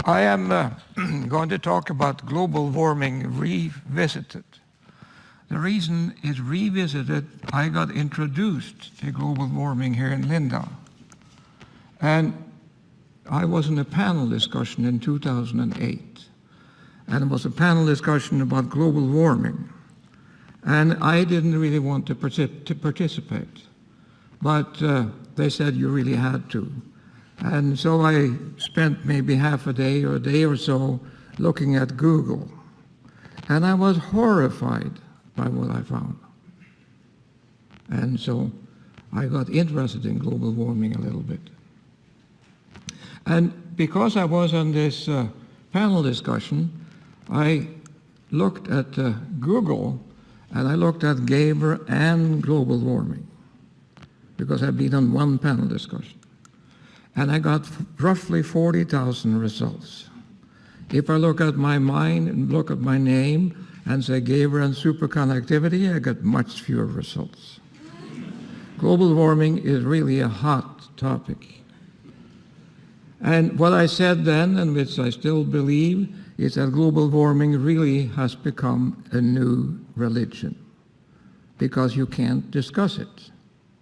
I am going to talk about global warming revisited. The reason it's revisited, I got introduced to global warming here in Linda. And I was in a panel discussion in 2008. And it was a panel discussion about global warming. And I didn't really want to participate. But they said you really had to. And so I spent maybe half a day or a day or so looking at Google. And I was horrified by what I found. And so I got interested in global warming a little bit. And because I was on this panel discussion, I looked at Google and I looked at Gaber and global warming because I've been on one panel discussion. And I got roughly 40,000 results. If I look at my mind and look at my name and say Gaber and superconductivity, I get much fewer results. Global warming is really a hot topic. And what I said then, and which I still believe, is that global warming really has become a new religion because you can't discuss it.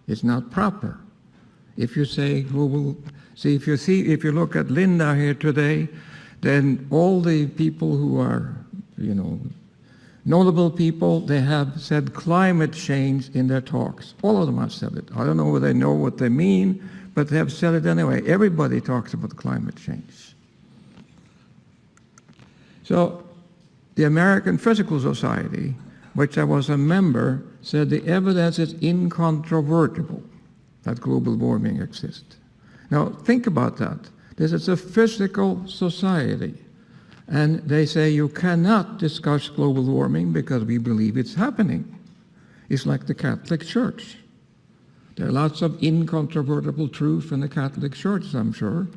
It's not proper. If you say global, if you look at Linda here today, then all the people who are, notable people, they have said climate change in their talks. All of them have said it. I don't know whether they know what they mean, but they have said it anyway. Everybody talks about climate change. So the American Physical Society, which I was a member, said the evidence is incontrovertible that global warming exists. Now think about that. This is a physical society. And they say you cannot discuss global warming because we believe it's happening. It's like the Catholic Church. There are lots of incontrovertible truth in the Catholic Church, I'm sure.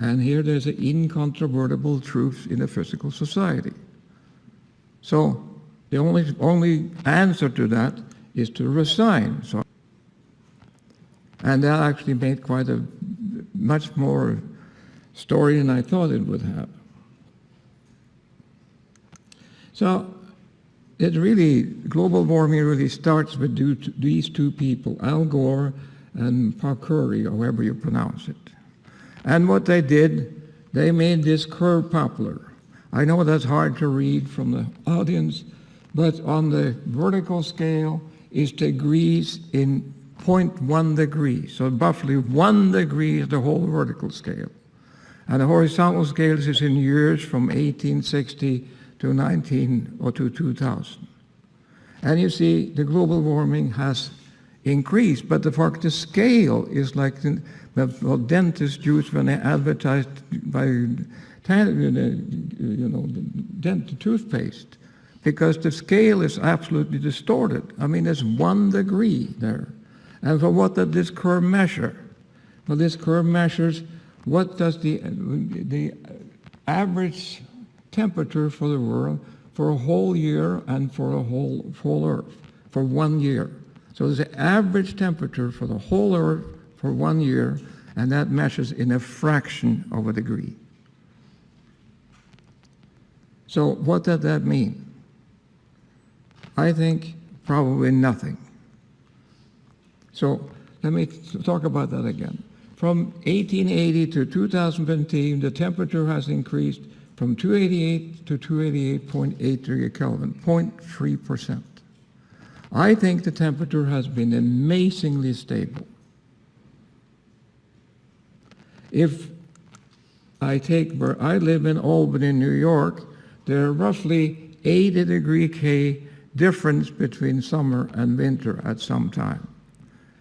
And here there's an incontrovertible truth in the physical society. So the only answer to that is to resign. And that actually made quite a much more story than I thought it would have. So global warming really starts with these two people, Al Gore and Curry, or however you pronounce it. And what they did, they made this curve popular. I know that's hard to read from the audience, but on the vertical scale is degrees in 0.1 degree. So roughly 1 degree is the whole vertical scale. And the horizontal scale is in years from 1860 to 2000. And you see the global warming has increased, but the scale is like what dentists use when they advertise by toothpaste, because the scale is absolutely distorted. I mean, there's 1 degree there. And for what does this curve measure? Well, this curve measures what does the average temperature for the world for a whole year and for a whole Earth for 1 year. So there's the average temperature for the whole Earth for 1 year, and that measures in a fraction of a degree. So what does that mean? I think probably nothing. So let me talk about that again. From 1880 to 2015, the temperature has increased from 288 to 288.8 degree Kelvin, 0.3%. I think the temperature has been amazingly stable. If I take where I live in Albany, New York, there are roughly 80 degree K difference between summer and winter at some time.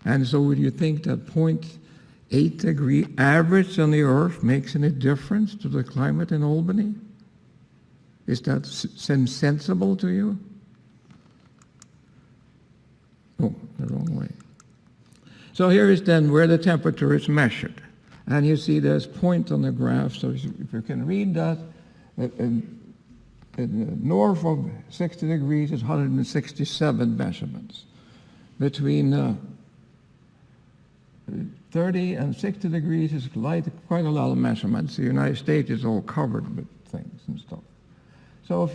And so would you think that 0.8 degree average on the Earth makes any difference to the climate in Albany? Is that sensible to you? Oh, the wrong way. So here is then where the temperature is measured. And you see there's point on the graph, so if you can read that, north of 60 degrees is 167 measurements. Between 30 and 60 degrees is quite a lot of measurements. The United States is all covered with things and stuff. So if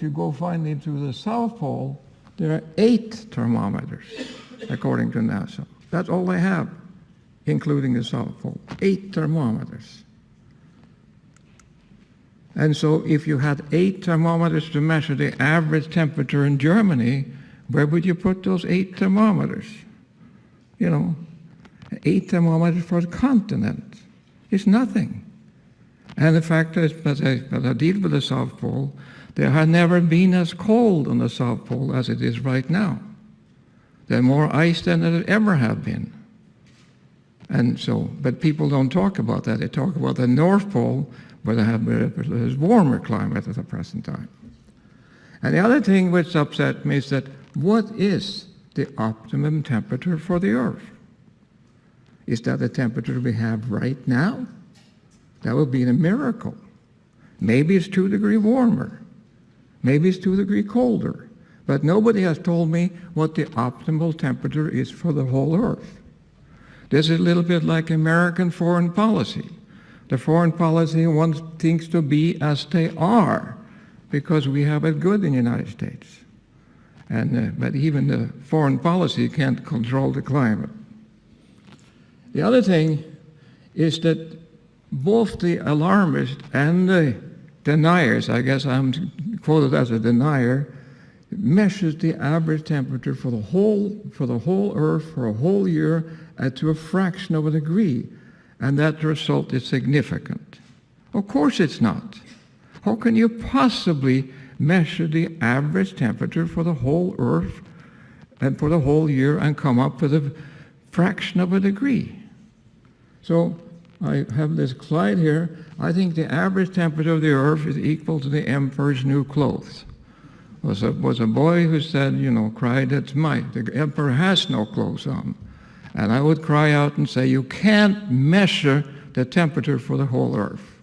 you go finally to the South Pole, there are 8 thermometers, according to NASA. That's all they have, including the South Pole. 8 thermometers. And so if you had 8 thermometers to measure the average temperature in Germany, where would you put those 8 thermometers? You know, 8 thermometers for a continent is nothing. And the fact is, as I deal with the South Pole, there had never been as cold on the South Pole as it is right now. There's more ice than there ever have been. And so, but people don't talk about that. They talk about the North Pole, where they have a warmer climate at the present time. And the other thing which upset me is that what is the optimum temperature for the Earth? Is that the temperature we have right now? That would be a miracle. Maybe it's 2 degrees warmer. Maybe it's 2 degrees colder. But nobody has told me what the optimal temperature is for the whole Earth. This is a little bit like American foreign policy. The foreign policy wants things to be as they are because we have it good in the United States. But even the foreign policy can't control the climate. The other thing is that both the alarmists and the deniers, I guess I'm quoted as a denier, measures the average temperature for the whole Earth for a whole year to a fraction of a degree, and that result is significant. Of course it's not. How can you possibly measure the average temperature for the whole Earth and for the whole year and come up with a fraction of a degree? So I have this slide here. I think the average temperature of the Earth is equal to the emperor's new clothes. Was a boy who said, cried, "That's the emperor has no clothes on." And I would cry out and say, you can't measure the temperature for the whole Earth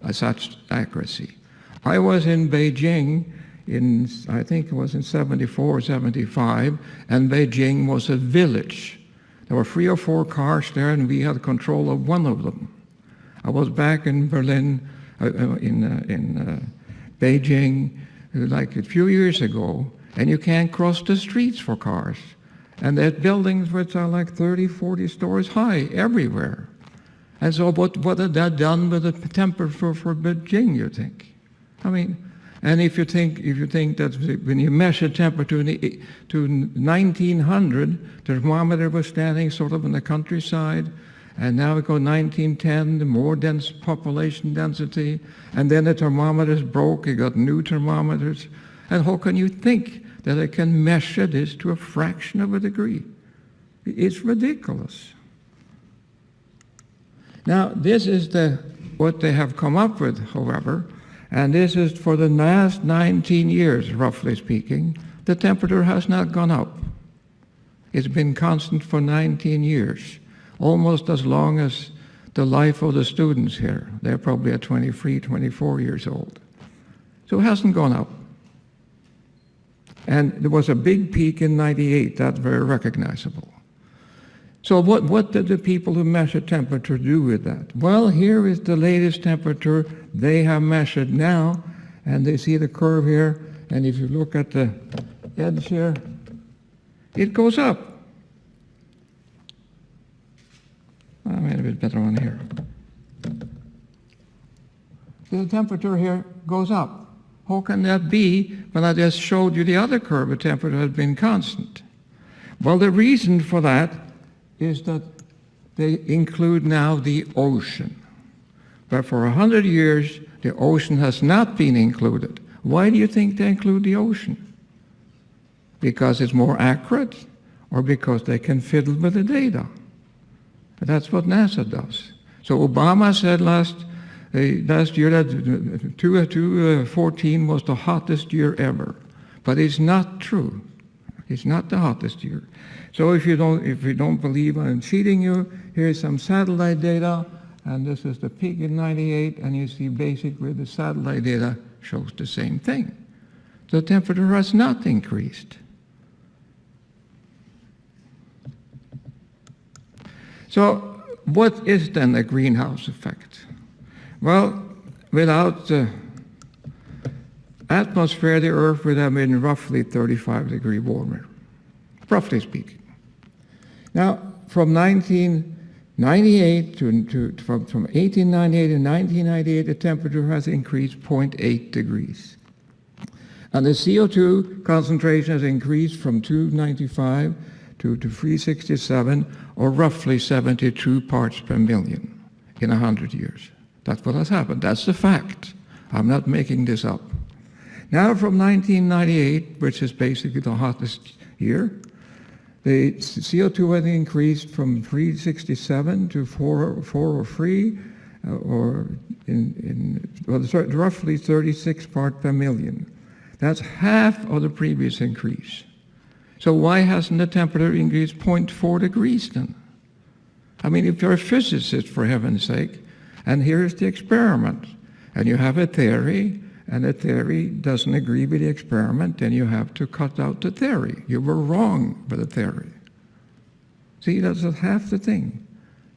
at such accuracy. I was in Beijing I think it was in 74 or 75, and Beijing was a village. There were 3 or 4 cars there, and we had control of one of them. I was back in Berlin, in Beijing, like a few years ago, and you can't cross the streets for cars. And there's buildings which are like 30, 40 stories high everywhere. And so what had that done with the temperature for Beijing, you think? I mean, and if you think that when you measure temperature to 1900, the thermometer was standing sort of in the countryside, and now we go 1910, the more dense population density, and then the thermometers broke, you got new thermometers, and how can you think that I can measure this to a fraction of a degree? It's ridiculous. Now, this is what they have come up with, however, and this is for the last 19 years, roughly speaking, the temperature has not gone up. It's been constant for 19 years, almost as long as the life of the students here. They're probably at 23, 24 years old. So it hasn't gone up. And there was a big peak in 98, that's very recognizable. So what did the people who measure temperature do with that? Well, here is the latest temperature they have measured now, and they see the curve here, and if you look at the edge here, it goes up. I made a bit better one here. The temperature here goes up. How can that be when I just showed you the other curve, the temperature has been constant? Well, the reason for that is that they include now the ocean. But for 100 years, the ocean has not been included. Why do you think they include the ocean? Because it's more accurate, or because they can fiddle with the data? That's what NASA does. So Obama said last year that 2014 was the hottest year ever. But it's not true. It's not the hottest year. So if you don't believe I'm cheating you, here's some satellite data, and this is the peak in 98, and you see basically the satellite data shows the same thing. The temperature has not increased. So what is then a greenhouse effect? Well, without the atmosphere, the Earth would have been roughly 35 degrees warmer, roughly speaking. Now, from 1898 to 1998, the temperature has increased 0.8 degrees. And the CO2 concentration has increased from 295 to 367, or roughly 72 parts per million in 100 years. That's what has happened. That's the fact. I'm not making this up. Now from 1998, which is basically the hottest year, the CO2 has increased from 367 to 403, roughly 36 parts per million. That's half of the previous increase. So why hasn't the temperature increased 0.4 degrees then? I mean, if you're a physicist, for heaven's sake, and here's the experiment, and you have a theory, and the theory doesn't agree with the experiment, then you have to cut out the theory. You were wrong with the theory. See, that's half the thing.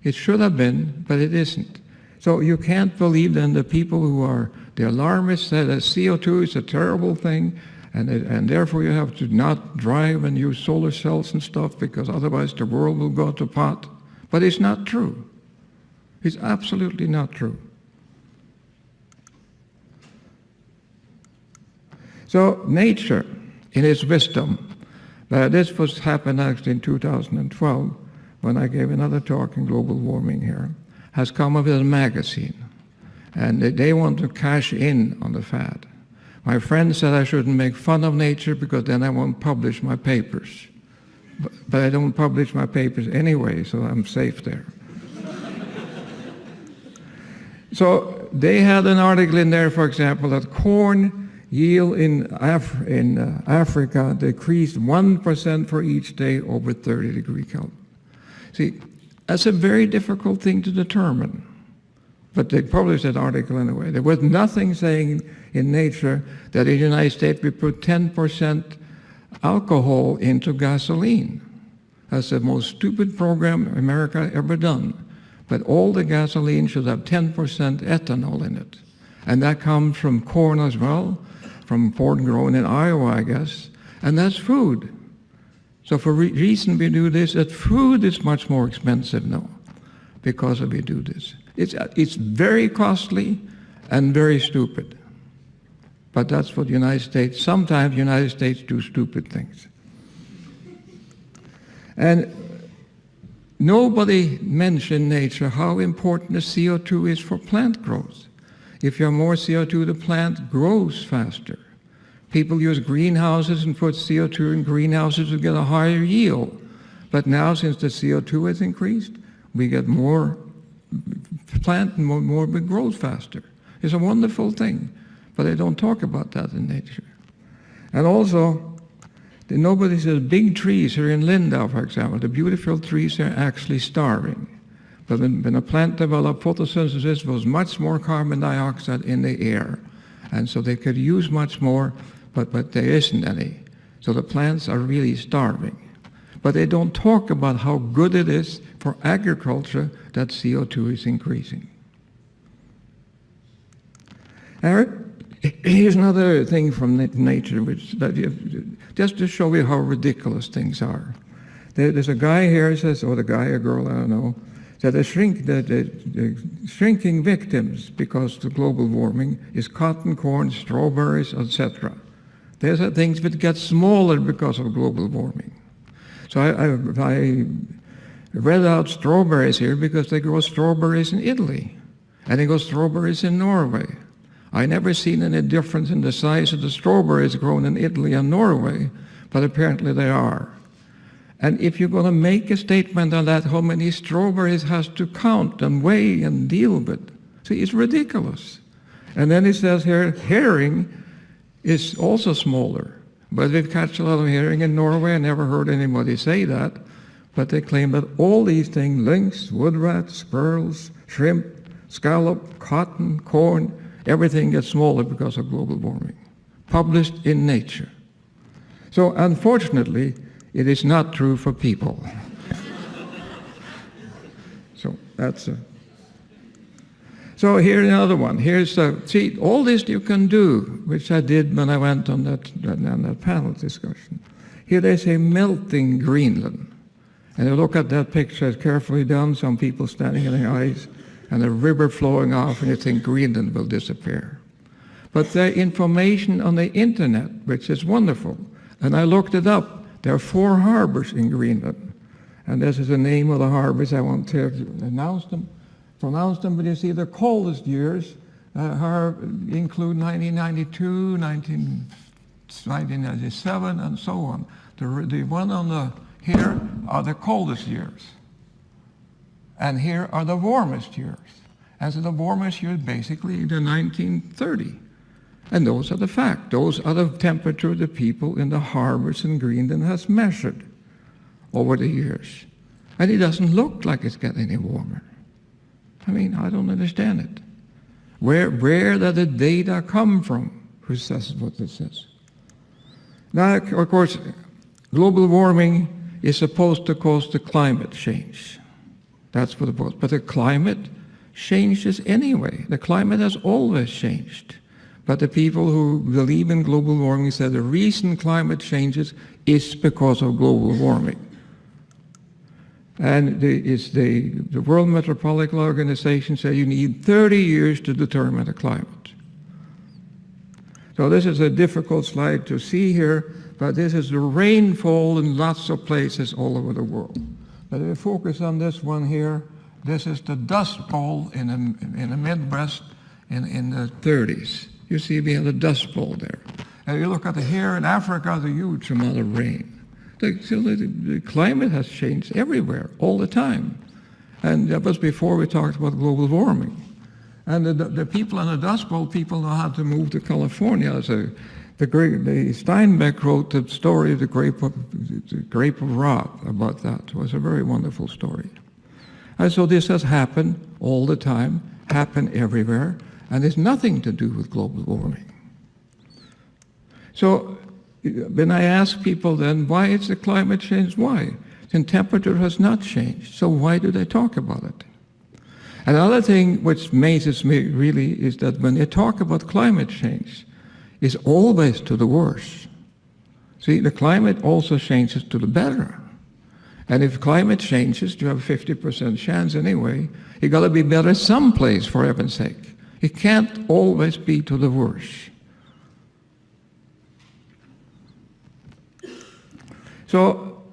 It should have been, but it isn't. So you can't believe then the people who are the alarmists say that CO2 is a terrible thing, and therefore you have to not drive and use solar cells and stuff because otherwise the world will go to pot. But it's not true. It's absolutely not true. So nature, in its wisdom, this was happened actually in 2012 when I gave another talk on global warming here, has come up with a magazine. And they want to cash in on the fad. My friend said I shouldn't make fun of nature because then I won't publish my papers. But I don't publish my papers anyway, so I'm safe there. So they had an article in there, for example, that corn yield in Africa decreased 1% for each day over 30 degree Kelvin. See, that's a very difficult thing to determine. But they published that article anyway. There was nothing saying in Nature that in the United States we put 10% alcohol into gasoline. That's the most stupid program America ever done. But all the gasoline should have 10% ethanol in it. And that comes from corn as well, from corn grown in Iowa, I guess. And that's food. So for reason we do this, that food is much more expensive now because we do this. It's very costly and very stupid. But that's what the United States, sometimes the United States do stupid things. And nobody mentioned nature how important the CO2 is for plant growth. If you have more CO2, the plant grows faster. People use greenhouses and put CO2 in greenhouses to get a higher yield. But now, since the CO2 has increased, we get more plant and more grows faster. It's a wonderful thing, but they don't talk about that in nature. And also, nobody says big trees here in Lindau, for example, the beautiful trees are actually starving. But when a plant developed photosynthesis, there was much more carbon dioxide in the air. And so they could use much more, but there isn't any. So the plants are really starving. But they don't talk about how good it is for agriculture that CO2 is increasing. Here's another thing from nature, just to show you how ridiculous things are. There's a guy here says, or the guy or girl, I don't know, that the shrinking victims because of global warming is cotton, corn, strawberries, etc. These are things that get smaller because of global warming. So I read out strawberries here because they grow strawberries in Italy, and they grow strawberries in Norway. I never seen any difference in the size of the strawberries grown in Italy and Norway, but apparently they are. And if you're going to make a statement on that, how many strawberries has to count and weigh and deal with? See, it's ridiculous. And then it says here, herring is also smaller. But we've catch a lot of herring in Norway. I never heard anybody say that. But they claim that all these things, lynx, wood rats, squirrels, shrimp, scallop, cotton, corn, everything gets smaller because of global warming. Published in Nature. So unfortunately, it is not true for people. That's a... So here's another one. Here's see, all this you can do, which I did when I went on that panel discussion. Here they say melting Greenland. And you look at that picture, it's carefully done, some people standing in the ice, and a river flowing off, and you think Greenland will disappear. But the information on the internet, which is wonderful, and I looked it up, there are 4 harbors in Greenland. And this is the name of the harbors. I won't pronounce them, but you see the coldest years include 1992, 1997, and so on. The one on the here are the coldest years. And here are the warmest years. And so the warmest years basically the 1930. And those are the facts. Those are the temperature the people in the harbors in Greenland has measured over the years. And it doesn't look like it's getting any warmer. I mean, I don't understand it. Where does the data come from? Who says what it says? Now, of course, global warming is supposed to cause the climate change. That's what it was. But the climate changes anyway. The climate has always changed. But the people who believe in global warming say the reason climate changes is because of global warming. And the World Meteorological Organization said you need 30 years to determine the climate. So this is a difficult slide to see here, but this is the rainfall in lots of places all over the world. But if we focus on this one here, this is the Dust Bowl in the Midwest in the 30s. You see we have the Dust Bowl there. And you look at here in Africa, the huge amount of rain. The climate has changed everywhere, all the time. And that was before we talked about global warming. And the people in the Dust Bowl, people know how to move to California. So the Steinbeck wrote the story of the Grape of Wrath about that. It was a very wonderful story. And so this has happened all the time, happened everywhere, and it's nothing to do with global warming. So when I ask people then, why is the climate change? Why? The temperature has not changed, so why do they talk about it? Another thing which amazes me really is that when they talk about climate change, it's always to the worse. See, the climate also changes to the better. And if climate changes, you have a 50% chance anyway, you got to be better someplace, for heaven's sake. It can't always be to the worse. So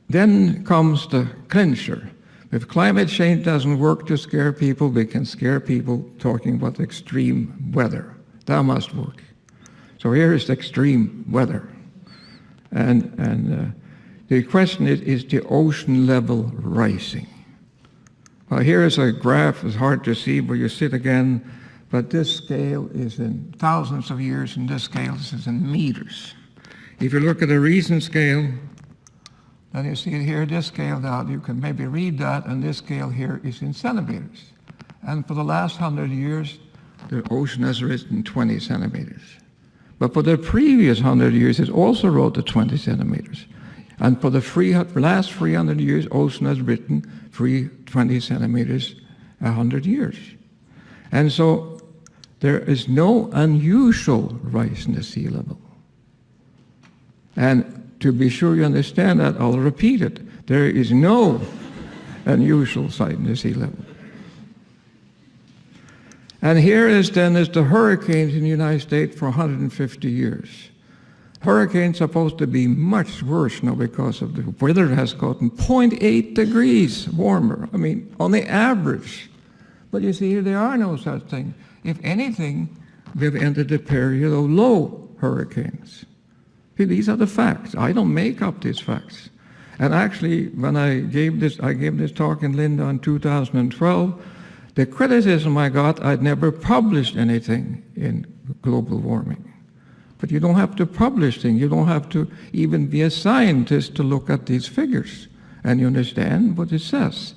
then comes the clincher. If climate change doesn't work to scare people, we can scare people talking about extreme weather. That must work. So here is extreme weather. And the question is the ocean level rising? Well, here is a graph. It's hard to see where you sit again, but this scale is in thousands of years, and this scale is in meters. If you look at the recent scale, then you see it here, this scale down, you can maybe read that, and this scale here is in centimeters. And for the last 100 years, the ocean has risen 20 centimeters. But for the previous 100 years, it also rose to 20 centimeters. And for the last 300 years, ocean has risen 20 centimeters 100 years. And so there is no unusual rise in the sea level. And to be sure you understand that, I'll repeat it. There is no unusual sight in the sea level. And here is the hurricanes in the United States for 150 years. Hurricanes are supposed to be much worse now because of the weather has gotten 0.8 degrees warmer. I mean, on the average. But you see, there are no such thing. If anything, we've entered a period of low hurricanes. See, these are the facts. I don't make up these facts. And actually, when I gave this talk in Linda in 2012, the criticism I got, I'd never published anything in global warming. But you don't have to publish things. You don't have to even be a scientist to look at these figures. And you understand what it says.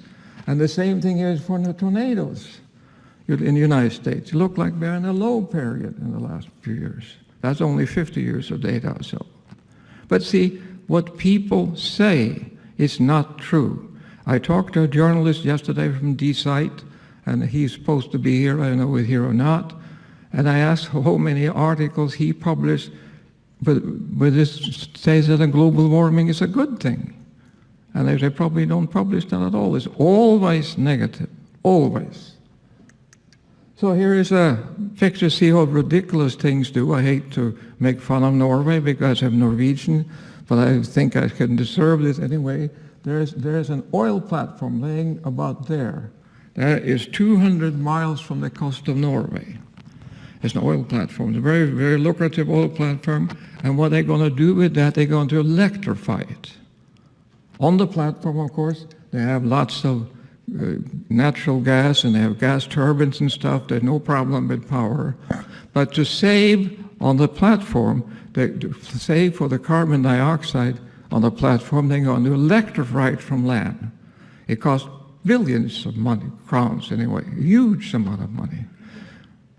And the same thing is for the tornadoes in the United States. It looked like we're in a low period in the last few years. That's only 50 years of data or so. But see, what people say is not true. I talked to a journalist yesterday from D-Site, and he's supposed to be here. I don't know if he's here or not. And I asked how many articles he published, but this says that global warming is a good thing. And they probably don't publish that at all. It's always negative, always. So here is a picture, see how ridiculous things do. I hate to make fun of Norway because I'm Norwegian, but I think I can deserve this anyway. There's an oil platform laying about there. That is 200 miles from the coast of Norway. It's an oil platform. It's a very, very lucrative oil platform. And what they're going to do with that, they're going to electrify it. On the platform, of course, they have lots of natural gas, and they have gas turbines and stuff. There's no problem with power. But to save on the platform, to save for the carbon dioxide on the platform, they're going to electrify it from land. It costs billions of money, crowns anyway, a huge amount of money.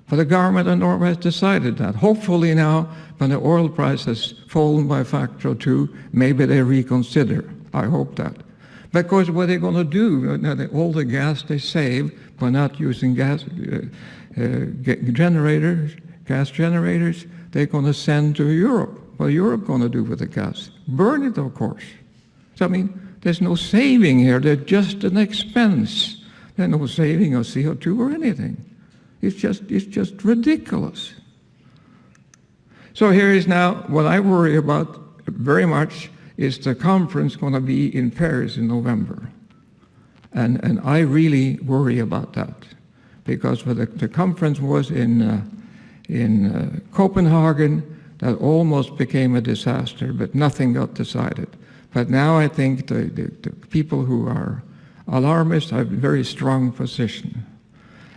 But the government of Norway has decided that. Hopefully now, when the oil price has fallen by a factor of 2, maybe they reconsider. I hope that. Because what they're going to do, all the gas they save by not using gas generators, they're going to send to Europe. What is Europe going to do with the gas? Burn it, of course. So, I mean, there's no saving here. There's just an expense. There's no saving of CO2 or anything. It's just ridiculous. So here is now what I worry about very much is the conference going to be in Paris in November. And I really worry about that because the conference was in Copenhagen. That almost became a disaster, but nothing got decided. But now I think the people who are alarmists have a very strong position.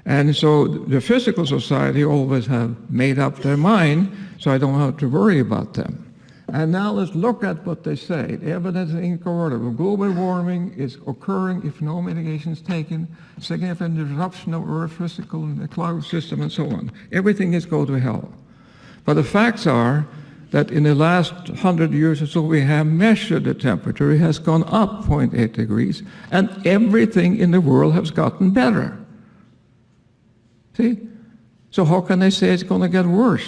And so the physical society always have made up their mind, so I don't have to worry about them. And now let's look at what they say. The evidence is incorroborable. Global warming is occurring if no mitigation is taken, significant disruption of Earth's physical and the cloud system and so on. Everything is go to hell. But the facts are that in the last 100 years or so, we have measured the temperature. It has gone up 0.8 degrees, and everything in the world has gotten better. See? So how can they say it's going to get worse?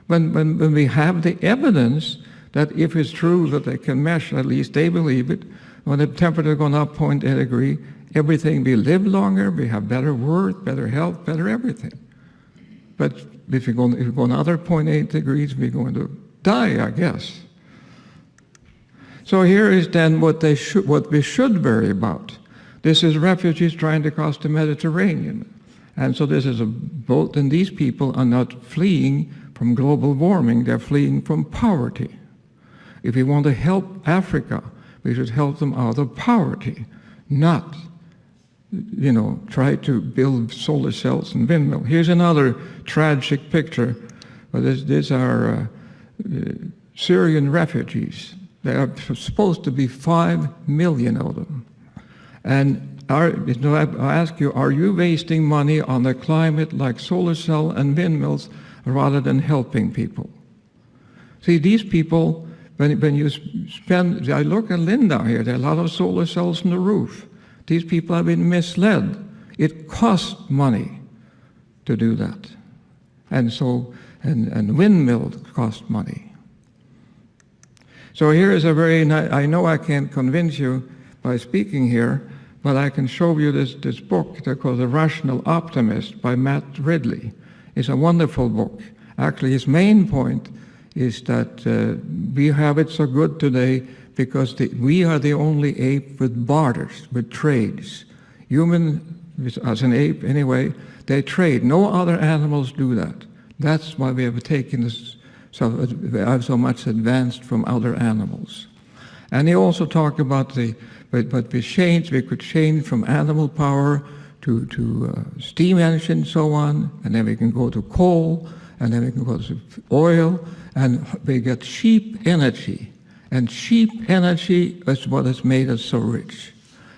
When we have the evidence that if it's true that they can measure, at least they believe it, when the temperature has gone up 0.8 degree, everything, we live longer, we have better work, better health, better everything. But if you go another 0.8 degrees, we're going to die, I guess. So here is then what we should worry about. This is refugees trying to cross the Mediterranean. And so this is a boat, and these people are not fleeing from global warming, they're fleeing from poverty. If we want to help Africa, we should help them out of poverty, not, try to build solar cells and windmills. Here's another tragic picture. These are Syrian refugees. There are supposed to be 5 million of them. And I ask you, are you wasting money on the climate like solar cell and windmills rather than helping people? See, these people, when you spend, I look at Linda here, there are a lot of solar cells on the roof. These people have been misled. It costs money to do that. And so, and windmills cost money. So here is a very nice, I know I can't convince you by speaking here, but I can show you this book called The Rational Optimist by Matt Ridley. It's a wonderful book. Actually, his main point is that we have it so good today because we are the only ape with barters, with trades. Human, as an ape anyway, they trade. No other animals do that. That's why we have taken this, so much advanced from other animals. And he also talked about but we could change from animal power to steam engine and so on, and then we can go to coal, and then we can go to oil, and we get cheap energy. And cheap energy is what has made us so rich.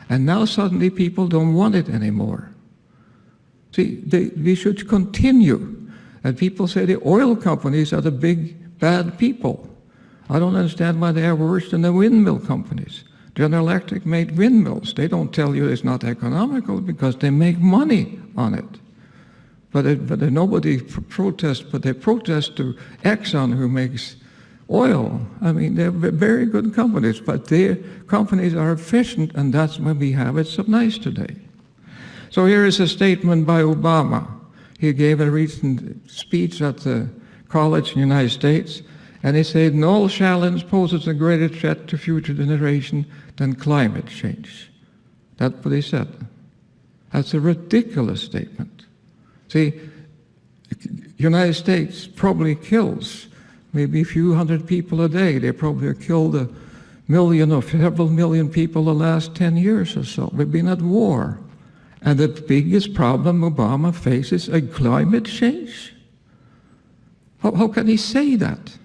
And now suddenly people don't want it anymore. See, we should continue. And people say the oil companies are the big bad people. I don't understand why they are worse than the windmill companies. General Electric made windmills. They don't tell you it's not economical because they make money on it. But nobody protests, but they protest to Exxon, who makes oil. I mean, they're very good companies, but their companies are efficient, and that's why we have it so nice today. So here is a statement by Obama. He gave a recent speech at the college in the United States, and he said, "No challenge poses a greater threat to future generation than climate change." That's what he said. That's a ridiculous statement. See, the United States probably kills maybe a few hundred people a day. They probably have killed 1 million or several million people the last 10 years or so. We've been at war. And the biggest problem Obama faces is climate change. How can he say that?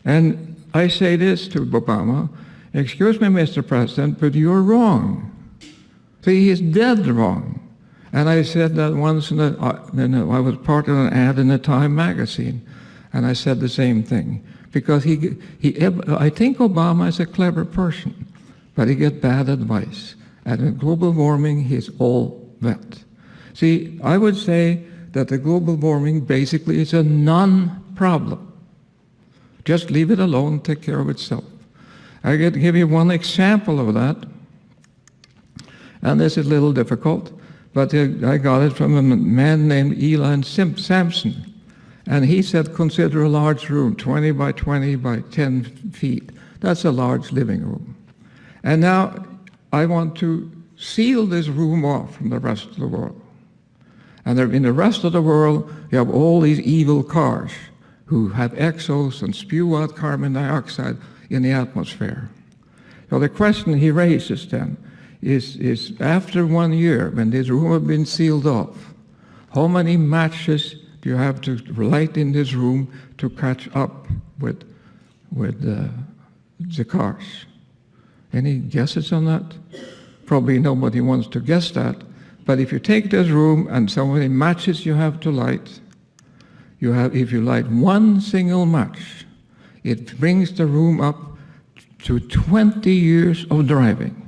And I say this to Obama, "Excuse me, Mr. President, but you're wrong." See, he's dead wrong. And I said that once I was part of an ad in the Time magazine, and I said the same thing. Because I think Obama is a clever person, but he gets bad advice. And in global warming, he's all wet. See, I would say that the global warming basically is a non-problem. Just leave it alone, take care of itself. I can give you one example of that, and this is a little difficult, but I got it from a man named Eli Sampson. And he said, consider a large room, 20 by 20 by 10 feet. That's a large living room. And now I want to seal this room off from the rest of the world. And in the rest of the world, you have all these evil cars who have exhaust and spew out carbon dioxide in the atmosphere. So the question he raises then is after 1 year, when this room has been sealed off, how many matches do you have to light in this room to catch up with the cars? Any guesses on that? Probably nobody wants to guess that. But if you take this room and so many matches you have to light, if you light one single match, it brings the room up to 20 years of driving.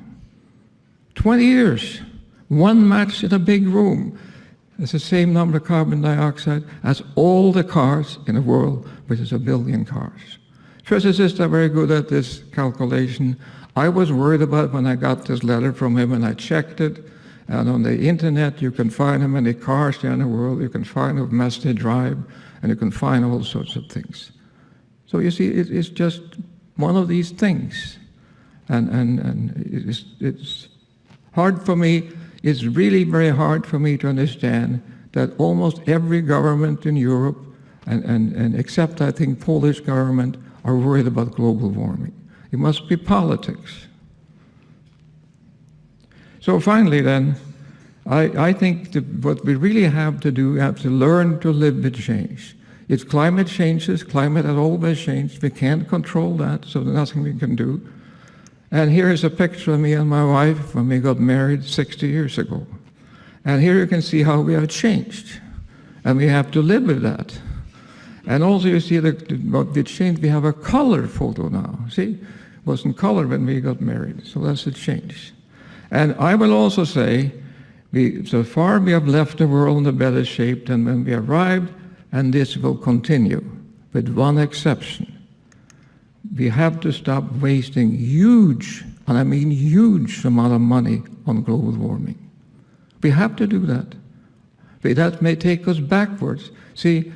20 years. One match in a big room. It's the same number of carbon dioxide as all the cars in the world, which is 1 billion cars. Physicists are very good at this calculation. I was worried about when I got this letter from him, and I checked it. And on the internet, you can find how many cars there in the world. You can find how much they drive, and you can find all sorts of things. So you see, it's just one of these things. And it's hard for me. It's really very hard for me to understand that almost every government in Europe, and except I think Polish government, are worried about global warming. It must be politics. So finally then, I think what we really have to do, we have to learn to live with change. It's climate changes, climate has always changed. We can't control that, so there's nothing we can do. And here is a picture of me and my wife when we got married 60 years ago. And here you can see how we have changed. And we have to live with that. And also you see what we changed, we have a color photo now. See, it wasn't color when we got married, so that's a change. And I will also say, so far we have left the world in a better shape than when we arrived, and this will continue, with one exception. We have to stop wasting huge, and I mean huge amount of money on global warming. We have to do that. But that may take us backwards. See,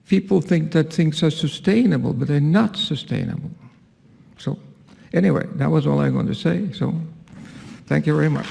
people think that things are sustainable, but they're not sustainable. So anyway, that was all I'm going to say. So thank you very much.